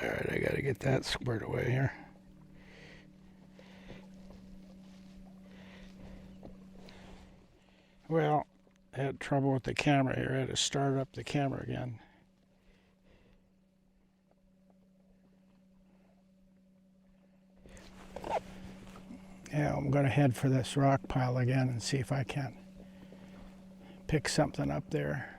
Alright, I gotta get that squared away here. Well, I had trouble with the camera here. I had to start up the camera again. Yeah, I'm going to head for this rock pile again and see if I can pick something up there.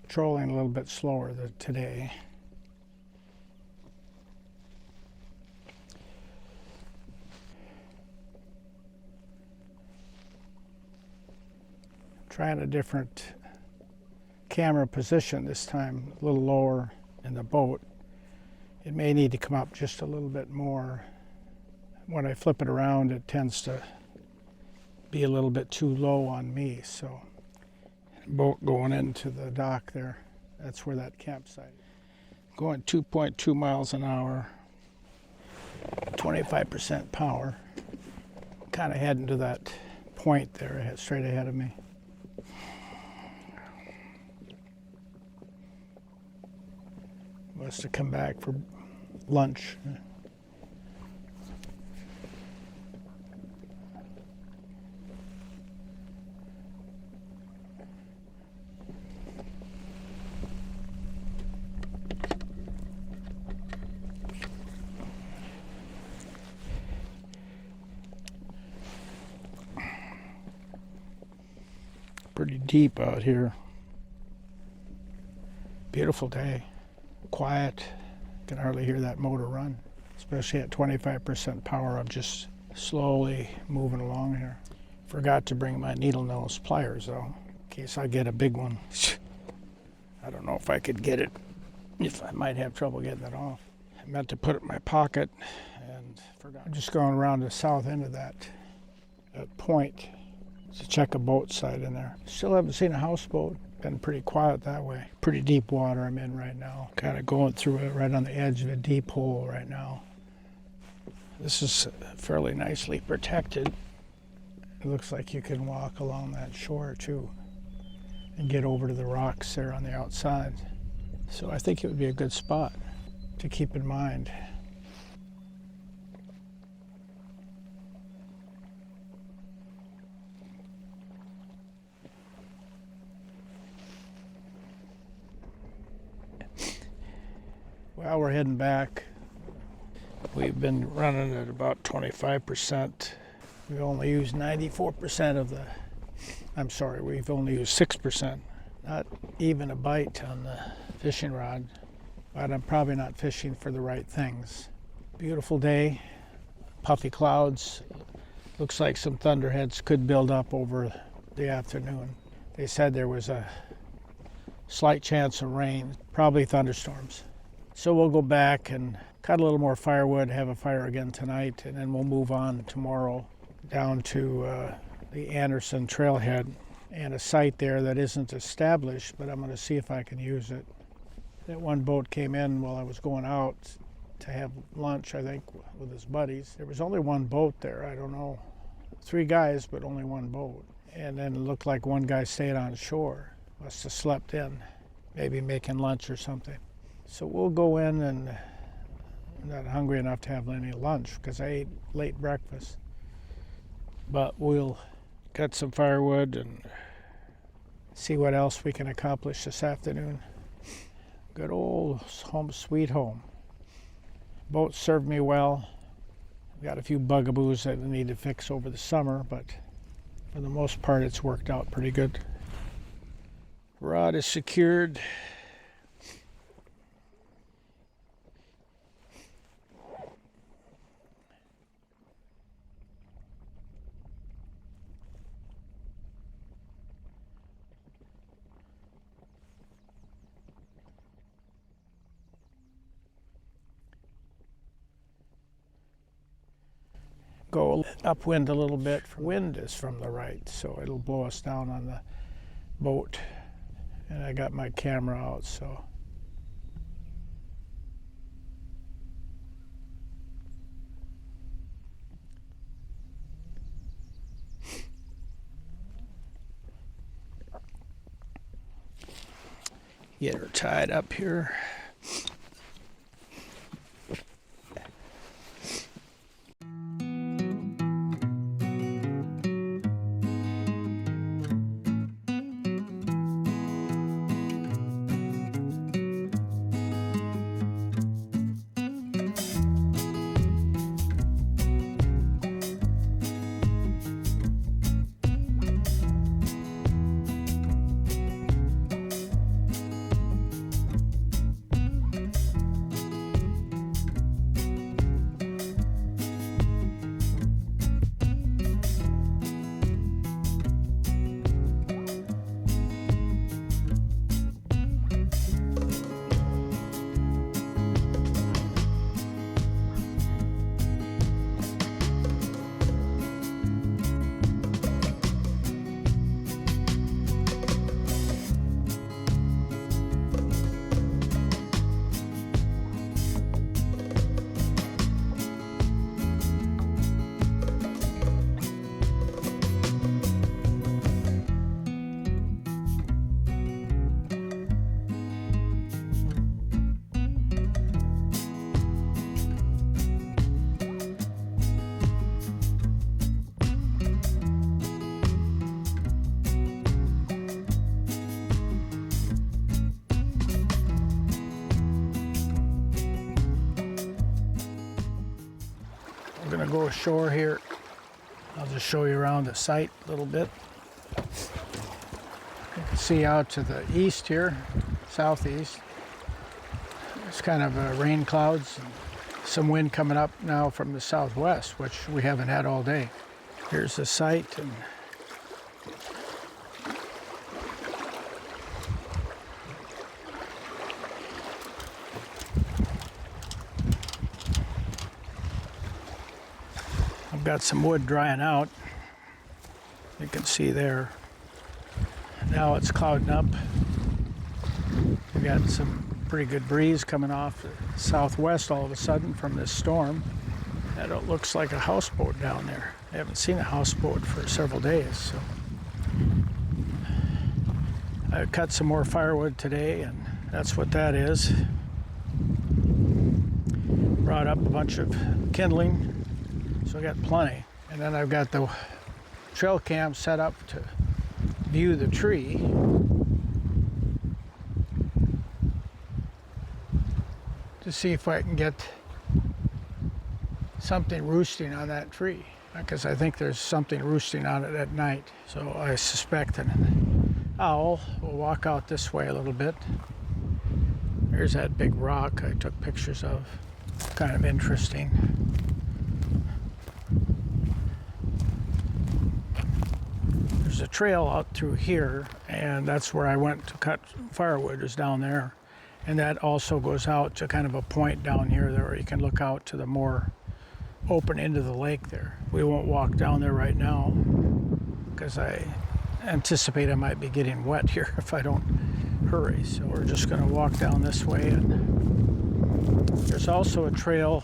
Trolling a little bit slower today. Trying a different camera position this time, a little lower in the boat. It may need to come up just a little bit more. When I flip it around, it tends to be a little bit too low on me. So, boat going into the dock there, that's where that campsite is. Going 2.2 miles an hour, 25% power. Kind of heading to that point there, straight ahead of me. Must have come back for lunch. Pretty deep out here. Beautiful day. Quiet. Can hardly hear that motor run, especially at 25% power. I'm just slowly moving along here. Forgot to bring my needle nose pliers though, in case I get a big one. I don't know if I could get it, if I might have trouble getting it off. I meant to put it in my pocket and forgot. I'm just going around the south end of that point to check a boat site in there. Still haven't seen a houseboat. Been pretty quiet that way. Pretty deep water I'm in right now. Kind of going through it right on the edge of a deep hole right now. This is fairly nicely protected. It looks like you can walk along that shore too and get over to the rocks there on the outside. So I think it would be a good spot to keep in mind. Well, we're heading back. We've been running at about 25%. We've only used 94% of the, I'm sorry, we've only used 6%. Not even a bite on the fishing rod, but I'm probably not fishing for the right things. Beautiful day, puffy clouds. Looks like some thunderheads could build up over the afternoon. They said there was a slight chance of rain, probably thunderstorms. So we'll go back and cut a little more firewood, have a fire again tonight, and then we'll move on tomorrow down to the Anderson trailhead and a site there that isn't established, but I'm going to see if I can use it. That one boat came in while I was going out to have lunch, I think, with his buddies. There was only one boat there, I don't know. 3 guys, but only one boat. And then it looked like one guy stayed on shore. Must have slept in, maybe making lunch or something. So we'll go in, and I'm not hungry enough to have any lunch because I ate late breakfast. But we'll cut some firewood and see what else we can accomplish this afternoon. Good old home sweet home. Boat served me well. Got a few bugaboos that I need to fix over the summer, but for the most part it's worked out pretty good. Rod is secured. Go upwind a little bit. Wind is from the right, so it'll blow us down on the boat. And I got my camera out, so. Get her tied up here. going to go ashore here. I'll just show you around the site a little bit. You can see out to the east here, southeast. It's kind of rain clouds and some wind coming up now from the southwest, which we haven't had all day. Here's the site, and I've got some wood drying out. You can see there. Now it's clouding up. We got some pretty good breeze coming off the southwest all of a sudden from this storm. And it looks like a houseboat down there. I haven't seen a houseboat for several days. So I cut some more firewood today, and that's what that is. Brought up a bunch of kindling, so I got plenty. And then I've got the trail cam set up to view the tree. To see if I can get something roosting on that tree, because I think there's something roosting on it at night. So I suspect an owl will walk out this way a little bit. There's that big rock I took pictures of. Kind of interesting. There's a trail out through here, and that's where I went to cut firewood, is down there. And that also goes out to kind of a point down here where you can look out to the more open end of the lake there. We won't walk down there right now because I anticipate I might be getting wet here if I don't hurry. So we're just going to walk down this way. And there's also a trail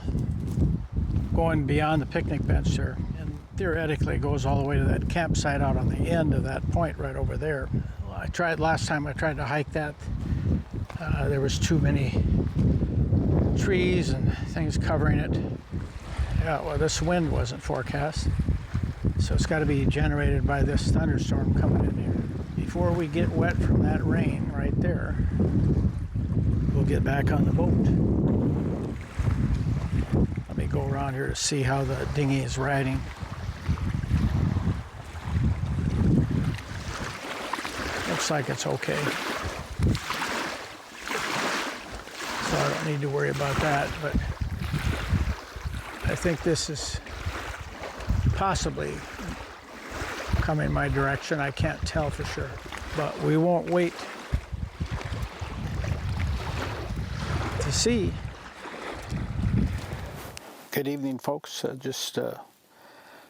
going beyond the picnic bench there. And theoretically it goes all the way to that campsite out on the end of that point right over there. Last time I tried to hike that. There was too many trees and things covering it. Yeah, well, this wind wasn't forecast, so it's got to be generated by this thunderstorm coming in here. Before we get wet from that rain right there, we'll get back on the boat. Let me go around here to see how the dinghy is riding. Looks like it's okay. So I don't need to worry about that, but I think this is possibly coming my direction. I can't tell for sure, but we won't wait to see. Good evening, folks.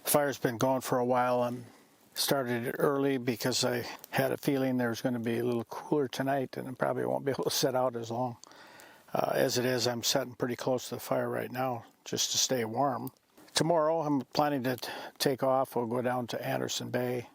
Fire's been going for a while. I started it early because I had a feeling there was going to be a little cooler tonight, and I probably won't be able to sit out as long. As it is, I'm sitting pretty close to the fire right now just to stay warm. Tomorrow, I'm planning to take off. We'll go down to Anderson Bay.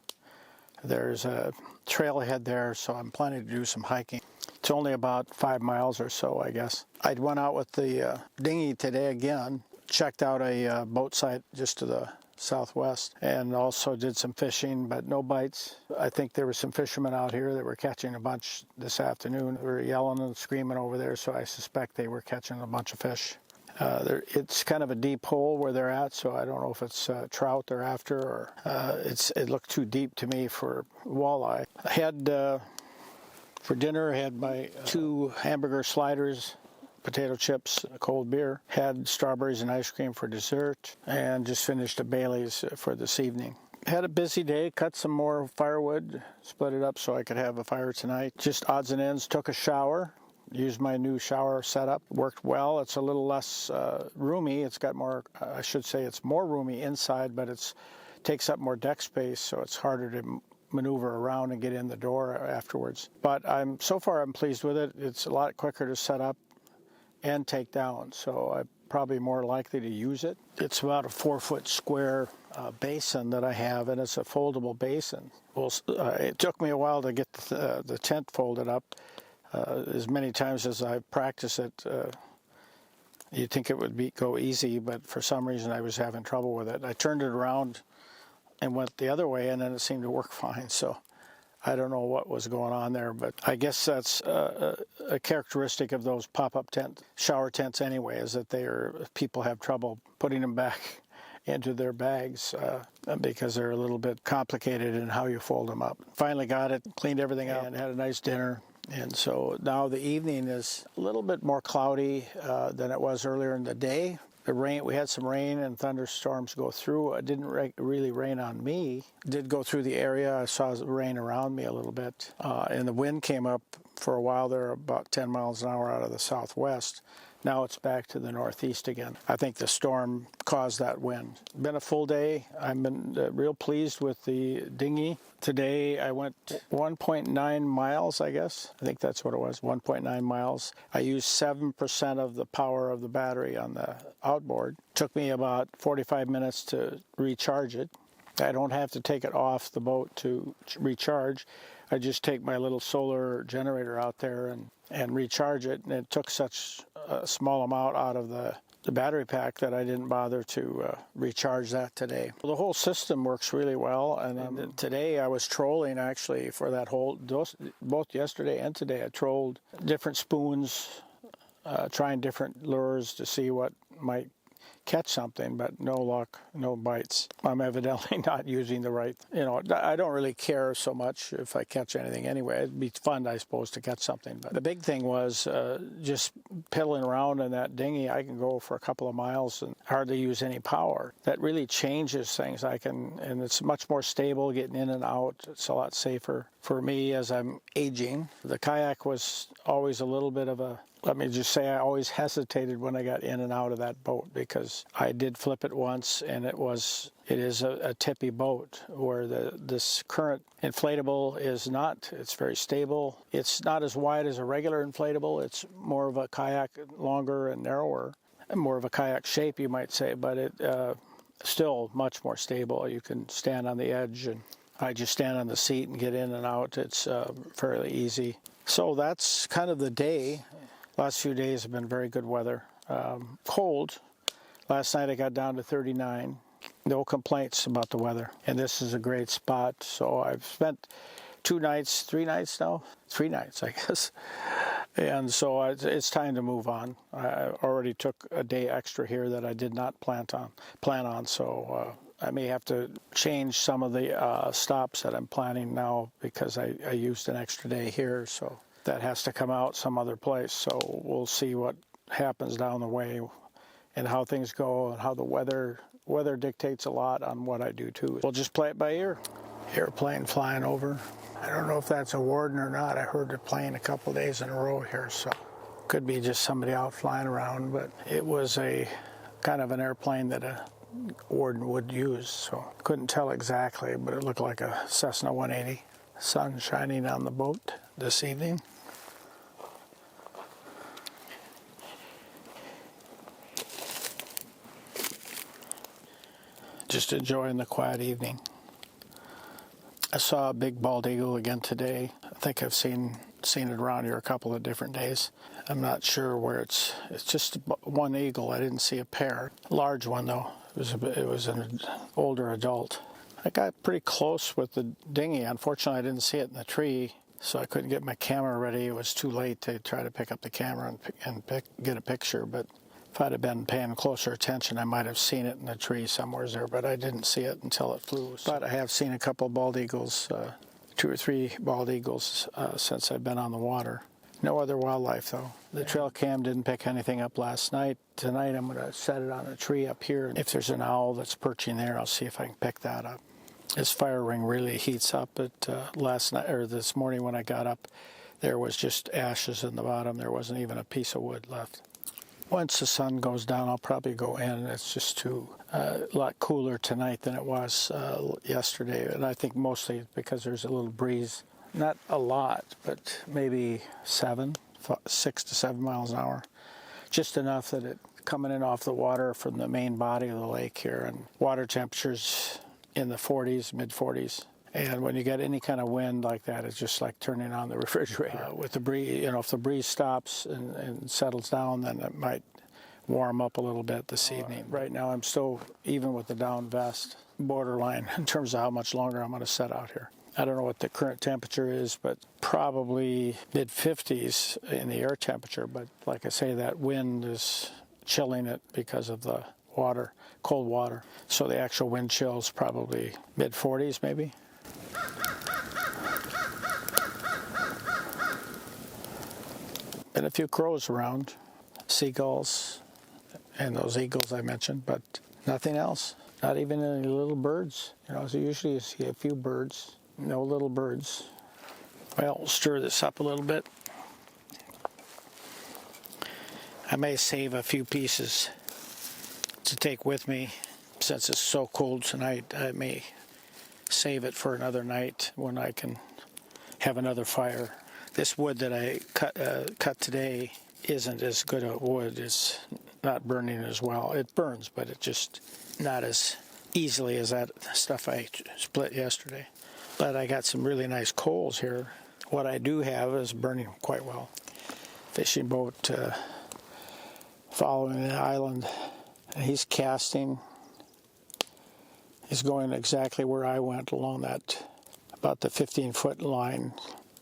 There's a trail ahead there, so I'm planning to do some hiking. It's only about 5 miles or so, I guess. I went out with the dinghy today again, checked out a boat site just to the southwest, and also did some fishing, but no bites. I think there were some fishermen out here that were catching a bunch this afternoon. They were yelling and screaming over there, so I suspect they were catching a bunch of fish. It's kind of a deep hole where they're at, so I don't know if it's trout they're after, or it looked too deep to me for walleye. I had, for dinner, I had my 2 hamburger sliders, potato chips, a cold beer, had strawberries and ice cream for dessert, and just finished a Bailey's for this evening. Had a busy day, cut some more firewood, split it up so I could have a fire tonight. Just odds and ends, took a shower, used my new shower setup, worked well. It's a little less roomy. It's got more, I should say it's more roomy inside, but it takes up more deck space, so it's harder to maneuver around and get in the door afterwards. But so far I'm pleased with it. It's a lot quicker to set up and take down, so I'm probably more likely to use it. It's about a 4-foot square basin that I have, and it's a foldable basin. Well, it took me a while to get the tent folded up. As many times as I've practiced it, you'd think it would go easy, but for some reason I was having trouble with it. I turned it around and went the other way, and then it seemed to work fine, so I don't know what was going on there, but I guess that's a characteristic of those pop-up shower tents anyway, is that people have trouble putting them back into their bags because they're a little bit complicated in how you fold them up. Finally got it, cleaned everything out, and had a nice dinner. And so now the evening is a little bit more cloudy than it was earlier in the day. The rain, we had some rain and thunderstorms go through. It didn't really rain on me. It did go through the area. I saw the rain around me a little bit. And the wind came up for a while there, about 10 miles an hour out of the southwest. Now it's back to the northeast again. I think the storm caused that wind. Been a full day. I've been real pleased with the dinghy. Today I went 1.9 miles, I guess. I think that's what it was, 1.9 miles. I used 7% of the power of the battery on the outboard. Took me about 45 minutes to recharge it. I don't have to take it off the boat to recharge. I just take my little solar generator out there and recharge it. And it took such a small amount out of the battery pack that I didn't bother to recharge that today. The whole system works really well, and today I was trolling actually for that both yesterday and today. I trolled different spoons, trying different lures to see what might catch something, but no luck, no bites. I'm evidently not using the right, I don't really care so much if I catch anything anyway. It'd be fun, I suppose, to catch something. But the big thing was just piddling around in that dinghy. I can go for a couple of miles and hardly use any power. That really changes things. And it's much more stable getting in and out. It's a lot safer for me as I'm aging. The kayak was always a little bit of a, let me just say, I always hesitated when I got in and out of that boat because I did flip it once, and it is a tippy boat where this current inflatable is not. It's very stable. It's not as wide as a regular inflatable. It's more of a kayak, longer and narrower, and more of a kayak shape, you might say, but it still much more stable. You can stand on the edge, and I just stand on the seat and get in and out. It's fairly easy. So that's kind of the day. Last few days have been very good weather. Cold. Last night I got down to 39. No complaints about the weather. And this is a great spot. So I've spent 3 nights now? 3 nights, I guess. And so it's time to move on. I already took a day extra here that I did not plan on. So I may have to change some of the stops that I'm planning now because I used an extra day here. So that has to come out some other place. So we'll see what happens down the way and how things go and how the weather dictates a lot on what I do too. We'll just play it by ear. Airplane flying over. I don't know if that's a warden or not. I heard it playing a couple days in a row here, so could be just somebody out flying around, but it was a kind of an airplane that a warden would use, so couldn't tell exactly, but it looked like a Cessna 180. Sun shining on the boat this evening. Just enjoying the quiet evening. I saw a big bald eagle again today. I think I've seen it around here a couple of different days. I'm not sure where it's just one eagle. I didn't see a pair. Large one though. It was an older adult. I got pretty close with the dinghy. Unfortunately, I didn't see it in the tree, so I couldn't get my camera ready. It was too late to try to pick up the camera and get a picture, but if I'd have been paying closer attention, I might have seen it in the tree somewhere there, but I didn't see it until it flew. But I have seen a couple of bald eagles, 2 or 3 bald eagles since I've been on the water. No other wildlife, though. The trail cam didn't pick anything up last night. Tonight I'm going to set it on a tree up here. If there's an owl that's perching there, I'll see if I can pick that up. This fire ring really heats up. Last night or this morning when I got up, there was just ashes in the bottom. There wasn't even a piece of wood left. Once the sun goes down, I'll probably go in. It's just a lot cooler tonight than it was yesterday, and I think mostly because there's a little breeze. Not a lot, but maybe 6 to 7 miles an hour. Just enough that it coming in off the water from the main body of the lake here, and water temperatures in the 40s, mid-40s. And when you get any kind of wind like that, it's just like turning on the refrigerator. With the breeze, if the breeze stops and settles down, then it might warm up a little bit this evening. Right now, I'm still, even with the down vest, borderline in terms of how much longer I'm going to set out here. I don't know what the current temperature is, but probably mid-50s in the air temperature. But like I say, that wind is chilling it because of the water, cold water. So the actual wind chill is probably mid-40s maybe. Been a few crows around, seagulls, and those eagles I mentioned, but nothing else. Not even any little birds. You know, so usually you see a few birds, no little birds. Well, we'll stir this up a little bit. I may save a few pieces to take with me. Since it's so cold tonight, I may save it for another night when I can have another fire. This wood that I cut today isn't as good a wood. It's not burning as well. It burns, but it's just not as easily as that stuff I split yesterday. But I got some really nice coals here. What I do have is burning quite well. Fishing boat following the island. And he's casting. He's going exactly where I went along that, about the 15-foot line.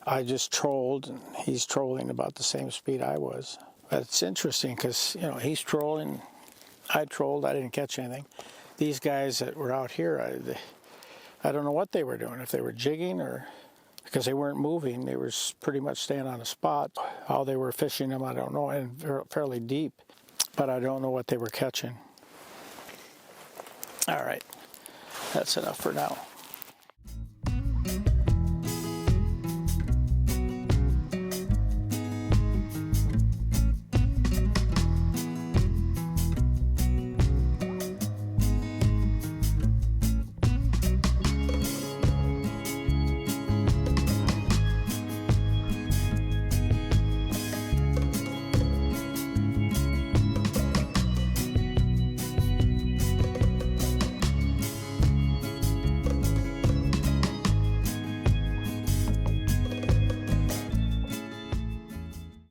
I just trolled, and he's trolling about the same speed I was. But it's interesting because, you know, he's trolling, I trolled, I didn't catch anything. These guys that were out here, I don't know what they were doing, if they were jigging or, because they weren't moving, they were pretty much staying on a spot. How they were fishing them, I don't know, and fairly deep, but I don't know what they were catching. All right, that's enough for now.